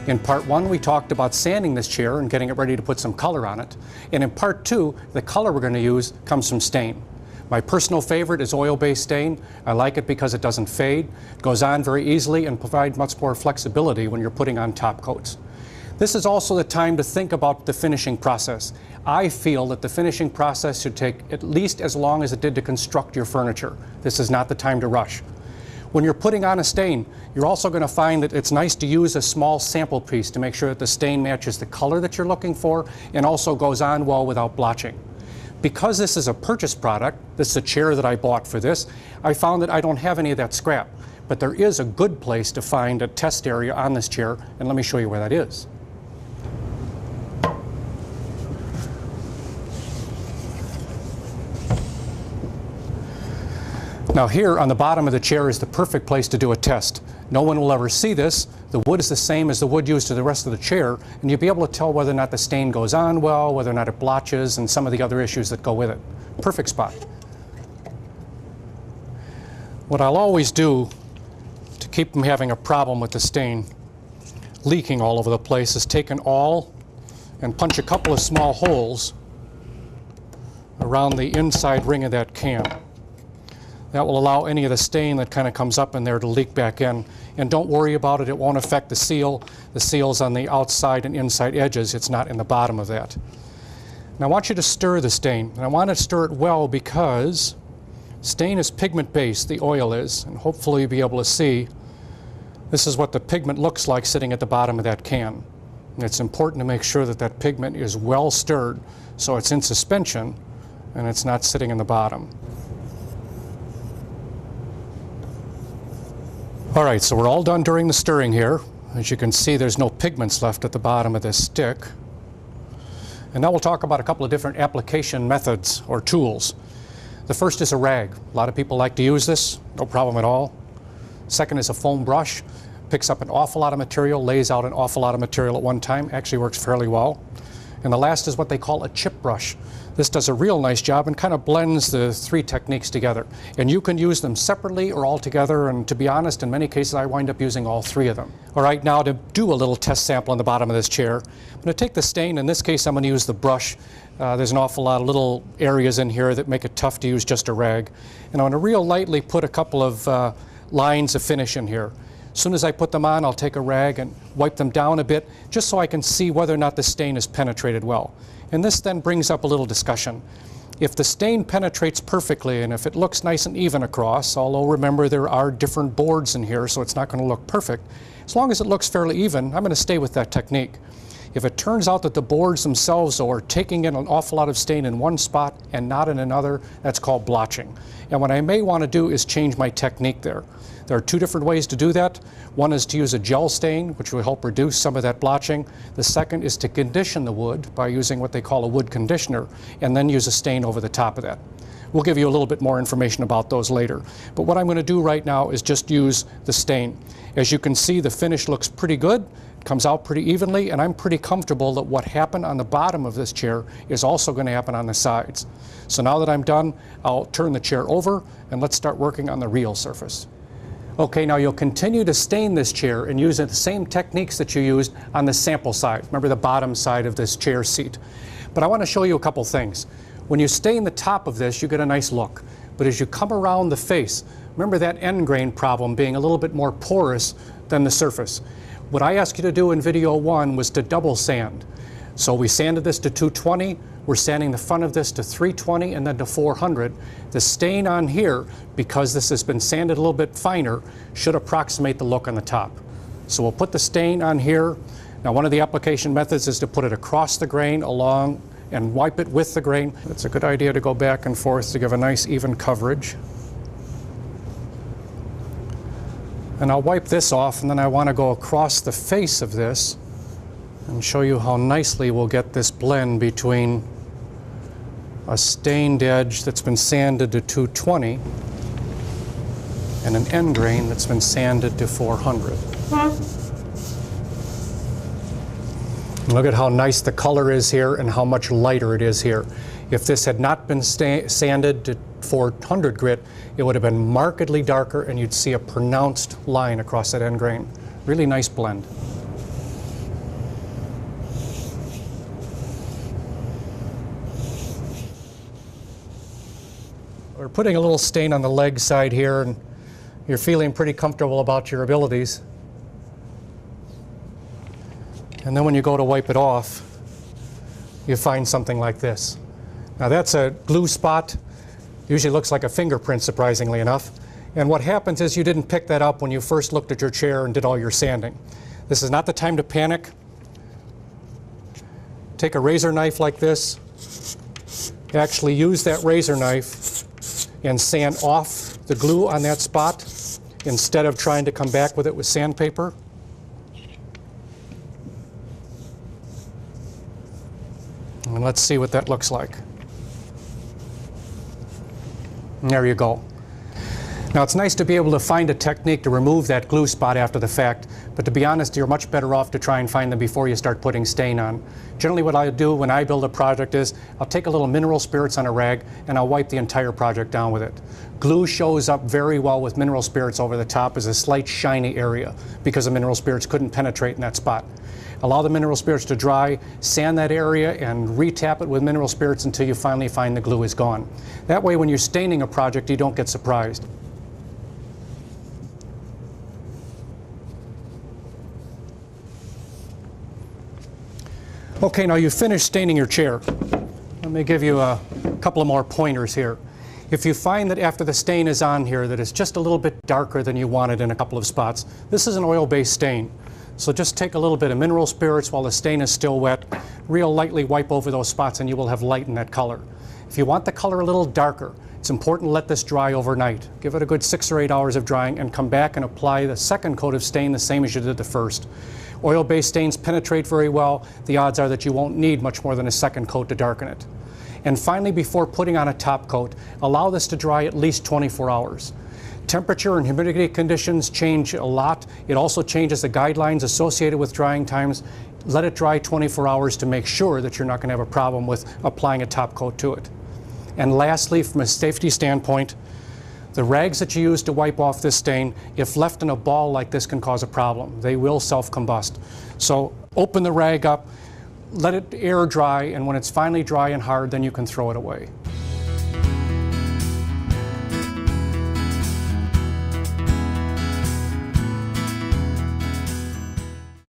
In part 1, we talked about sanding this chair and getting it ready to put some color on it. And in part 2, the color we're going to use comes from stain. My personal favorite is oil-based stain. I like it because it doesn't fade, goes on very easily, and provides much more flexibility when you're putting on top coats. This is also the time to think about the finishing process. I feel that the finishing process should take at least as long as it did to construct your furniture. This is not the time to rush. When you're putting on a stain, you're also going to find that it's nice to use a small sample piece to make sure that the stain matches the color that you're looking for and also goes on well without blotching. Because this is a purchase product, this is a chair that I bought for this, I found that I don't have any of that scrap. But there is a good place to find a test area on this chair, and let me show you where that is. Now here on the bottom of the chair is the perfect place to do a test. No one will ever see this. The wood is the same as the wood used to the rest of the chair, and you'll be able to tell whether or not the stain goes on well, whether or not it blotches, and some of the other issues that go with it. Perfect spot. What I'll always do to keep from having a problem with the stain leaking all over the place is take an awl and punch a couple of small holes around the inside ring of that can. That will allow any of the stain that kind of comes up in there to leak back in. And don't worry about it, it won't affect the seal. The seal's on the outside and inside edges, it's not in the bottom of that. Now I want you to stir the stain, and I want to stir it well because stain is pigment-based, the oil is, and hopefully you'll be able to see this is what the pigment looks like sitting at the bottom of that can. And it's important to make sure that that pigment is well stirred so it's in suspension and it's not sitting in the bottom. All right, so we're all done during the stirring here. As you can see, there's no pigments left at the bottom of this stick. And now we'll talk about a couple of different application methods or tools. The first is a rag. A lot of people like to use this, no problem at all. Second is a foam brush. Picks up an awful lot of material, lays out an awful lot of material at one time, actually works fairly well. And the last is what they call a chip brush. This does a real nice job and kind of blends the three techniques together. And you can use them separately or all together, and to be honest, in many cases I wind up using all three of them. All right, now to do a little test sample on the bottom of this chair, I'm going to take the stain. In this case, I'm going to use the brush. There's an awful lot of little areas in here that make it tough to use just a rag. And I'm going to real lightly put a couple of lines of finish in here. As soon as I put them on, I'll take a rag and wipe them down a bit, just so I can see whether or not the stain is penetrated well. And this then brings up a little discussion. If the stain penetrates perfectly and if it looks nice and even across, although remember there are different boards in here, so it's not going to look perfect, as long as it looks fairly even, I'm going to stay with that technique. If it turns out that the boards themselves are taking in an awful lot of stain in one spot and not in another, that's called blotching. And what I may want to do is change my technique there. There are two different ways to do that. One is to use a gel stain, which will help reduce some of that blotching. The second is to condition the wood by using what they call a wood conditioner, and then use a stain over the top of that. We'll give you a little bit more information about those later. But what I'm going to do right now is just use the stain. As you can see, the finish looks pretty good. It comes out pretty evenly, and I'm pretty comfortable that what happened on the bottom of this chair is also going to happen on the sides. So now that I'm done, I'll turn the chair over, and let's start working on the real surface. Okay, now you'll continue to stain this chair and use the same techniques that you used on the sample side. Remember the bottom side of this chair seat. But I want to show you a couple things. When you stain the top of this, you get a nice look. But as you come around the face, remember that end grain problem being a little bit more porous than the surface. What I asked you to do in video 1 was to double sand. So we sanded this to 220. We're sanding the front of this to 320 and then to 400. The stain on here, because this has been sanded a little bit finer, should approximate the look on the top. So we'll put the stain on here. Now one of the application methods is to put it across the grain along and wipe it with the grain. It's a good idea to go back and forth to give a nice even coverage. And I'll wipe this off, and then I want to go across the face of this and show you how nicely we'll get this blend between a stained edge that's been sanded to 220 and an end grain that's been sanded to 400. Look at how nice the color is here and how much lighter it is here. If this had not been sanded to 400 grit, it would have been markedly darker and you'd see a pronounced line across that end grain. Really nice blend. we're putting a little stain on the leg side here, and you're feeling pretty comfortable about your abilities. And then when you go to wipe it off, you find something like this. Now that's a glue spot. Usually looks like a fingerprint, surprisingly enough. And what happens is you didn't pick that up when you first looked at your chair and did all your sanding. This is not the time to panic. Take a razor knife like this. Actually use that razor knife and sand off the glue on that spot instead of trying to come back with it with sandpaper. And let's see what that looks like. And there you go. Now it's nice to be able to find a technique to remove that glue spot after the fact, but to be honest, you're much better off to try and find them before you start putting stain on. Generally what I do when I build a project is I'll take a little mineral spirits on a rag and I'll wipe the entire project down with it. Glue shows up very well with mineral spirits over the top as a slight shiny area because the mineral spirits couldn't penetrate in that spot. Allow the mineral spirits to dry, sand that area, and re-tap it with mineral spirits until you finally find the glue is gone. That way when you're staining a project, you don't get surprised. Okay, now you've finished staining your chair. Let me give you a couple of more pointers here. If you find that after the stain is on here that it's just a little bit darker than you wanted in a couple of spots, this is an oil-based stain. So just take a little bit of mineral spirits while the stain is still wet, real lightly wipe over those spots and you will have light in that color. If you want the color a little darker, it's important to let this dry overnight. Give it a good 6 or 8 hours of drying and come back and apply the second coat of stain the same as you did the first. Oil-based stains penetrate very well. The odds are that you won't need much more than a second coat to darken it. And finally, before putting on a top coat, allow this to dry at least 24 hours. Temperature and humidity conditions change a lot. It also changes the guidelines associated with drying times. Let it dry 24 hours to make sure that you're not going to have a problem with applying a top coat to it. And lastly, from a safety standpoint, the rags that you use to wipe off this stain, if left in a ball like this, can cause a problem. They will self-combust. So open the rag up, let it air dry, and when it's finally dry and hard, then you can throw it away.